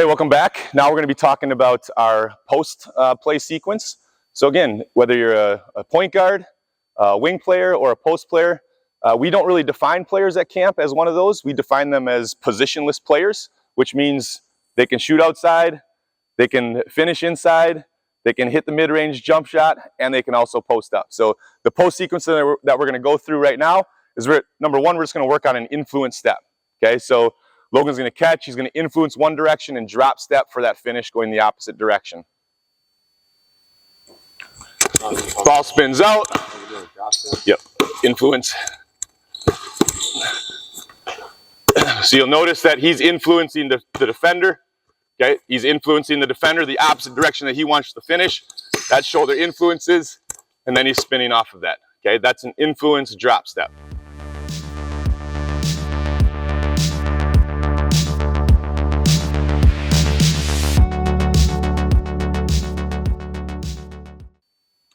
welcome back. Now we're going to be talking about our post play sequence. So again, whether you're a point guard, a wing player, or a post player, we don't really define players at camp as one of those. We define them as positionless players, which means they can shoot outside, they can finish inside, they can hit the mid-range jump shot, and they can also post up. So the post sequence that we're going to go through right now is, number one, we're just going to work on an influence step. Okay, so Logan's going to catch, he's going to influence one direction and drop step for that finish going the opposite direction. Ball spins out. Yep, influence. So you'll notice that he's influencing the defender. Okay, he's influencing the defender the opposite direction that he wants to finish. That shoulder influences, and then he's spinning off of that. Okay, that's an influence drop step.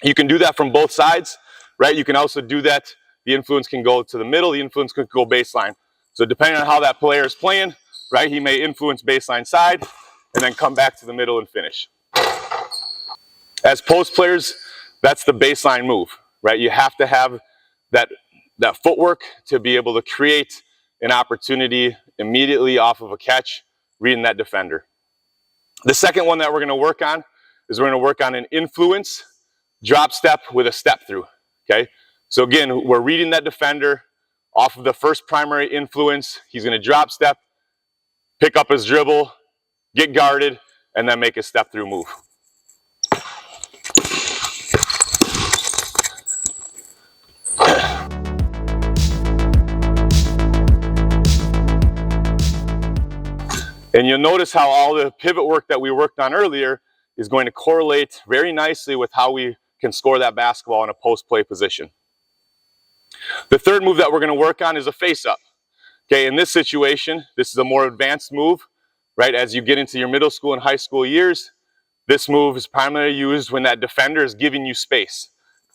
You can do that from both sides, right? You can also do that. The influence can go to the middle, the influence could go baseline. So depending on how that player is playing, right, he may influence baseline side and then come back to the middle and finish. As post players, that's the baseline move, right? You have to have that footwork to be able to create an opportunity immediately off of a catch, reading that defender. The second one that we're going to work on is we're going to work on an influence drop step with a step through. Okay, so again, we're reading that defender off of the first primary influence. He's going to drop step, pick up his dribble, get guarded, and then make a step through move. And you'll notice how all the pivot work that we worked on earlier is going to correlate very nicely with how we can score that basketball in a post play position. The third move that we're going to work on is a face up. Okay, in this situation, this is a more advanced move, right? As you get into your middle school and high school years, this move is primarily used when that defender is giving you space.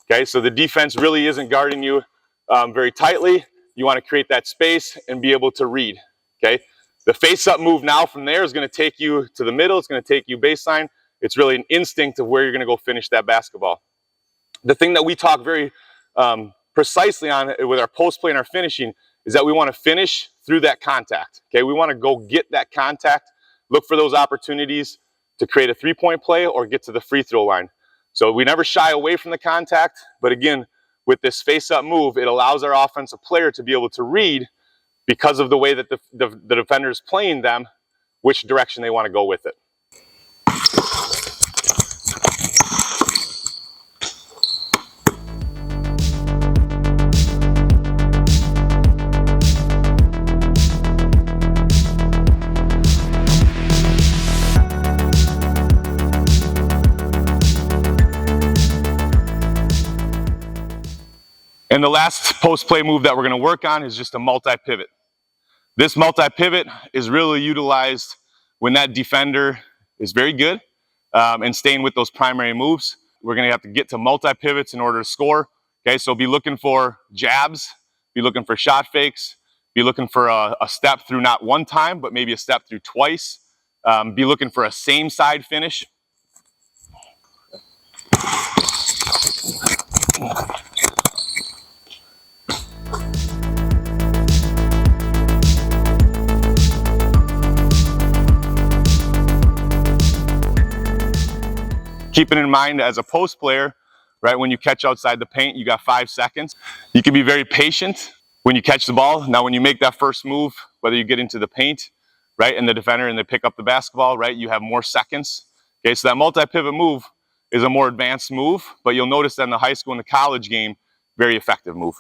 Okay, so the defense really isn't guarding you very tightly. You want to create that space and be able to read. Okay, the face up move now from there is going to take you to the middle. It's going to take you baseline. It's really an instinct of where you're going to go finish that basketball. The thing that we talk very precisely on with our post play and our finishing is that we want to finish through that contact. Okay, we want to go get that contact, look for those opportunities to create a three-point play or get to the free throw line. So we never shy away from the contact, but again, with this face-up move, it allows our offensive player to be able to read, because of the way that the defender is playing them, which direction they want to go with it. And the last post-play move that we're going to work on is just a multi-pivot. This multi-pivot is really utilized when that defender is very good and staying with those primary moves. We're going to have to get to multi-pivots in order to score. Okay, so be looking for jabs, be looking for shot fakes, be looking for a step through not one time, but maybe a step through twice. Be looking for a same side finish. Keeping in mind as a post player, right, when you catch outside the paint, you got 5 seconds. You can be very patient when you catch the ball. Now, when you make that first move, whether you get into the paint, right, and the defender and they pick up the basketball, right, you have more seconds. Okay, so that multi-pivot move is a more advanced move, but you'll notice that in the high school and the college game, very effective move.